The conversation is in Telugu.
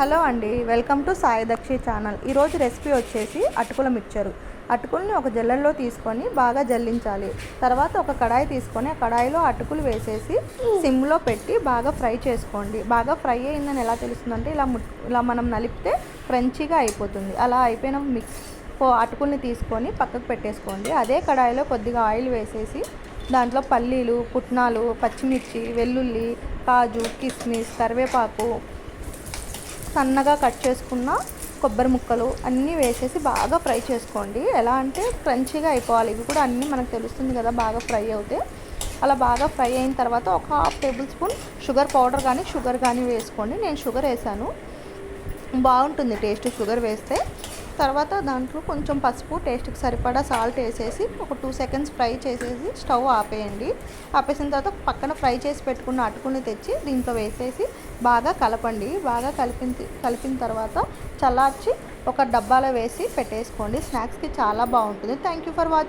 హలో అండి, వెల్కమ్ టు సాయి దక్షి ఛానల్. ఈరోజు రెసిపీ వచ్చేసి అటుకుల మిక్చరు. అటుకుల్ని ఒక జల్లెల్లో తీసుకొని బాగా జల్లించాలి. తర్వాత ఒక కడాయి తీసుకొని ఆ కడాయిలో అటుకులు వేసేసి సిమ్లో పెట్టి బాగా ఫ్రై చేసుకోండి. బాగా ఫ్రై అయిందని ఎలా తెలుస్తుందంటే ఇలా మనం నలిపితే క్రంచీగా అయిపోతుంది. అలా అయిపోయిన అటుకుల్ని తీసుకొని పక్కకు పెట్టేసుకోండి. అదే కడాయిలో కొద్దిగా ఆయిల్ వేసేసి దాంట్లో పల్లీలు, పుట్నాలు, పచ్చిమిర్చి, వెల్లుల్లి, కాజు, కిస్మిస్, కరివేపాకు, సన్నగా కట్ చేసుకున్న కొబ్బరి ముక్కలు అన్నీ వేసేసి బాగా ఫ్రై చేసుకోండి. ఎలా అంటే క్రంచీగా అయిపోవాలి. ఇవి కూడా అన్నీ మనకు తెలుస్తుంది కదా, బాగా ఫ్రై అవుతే. అలా బాగా ఫ్రై అయిన తర్వాత ఒక 1/2 టేబుల్ స్పూన్ షుగర్ పౌడర్ కానీ షుగర్ కానీ వేసుకోండి. నేను షుగర్ వేసాను, బాగుంటుంది టేస్ట్ షుగర్ వేస్తే. తర్వాత దాంట్లో కొంచెం పసుపు, టేస్ట్కి సరిపడా సాల్ట్ వేసేసి ఒక 2 సెకండ్స్ ఫ్రై చేసేసి స్టవ్ ఆపేయండి. ఆపేసిన తర్వాత పక్కన ఫ్రై చేసి పెట్టుకున్న అటుకుని తెచ్చి దీంట్లో వేసేసి బాగా కలపండి. బాగా కలిపిన తర్వాత చల్లార్చి ఒక డబ్బాలో వేసి పెట్టేసుకోండి. స్నాక్స్కి చాలా బాగుంటుంది. Thank you for watching.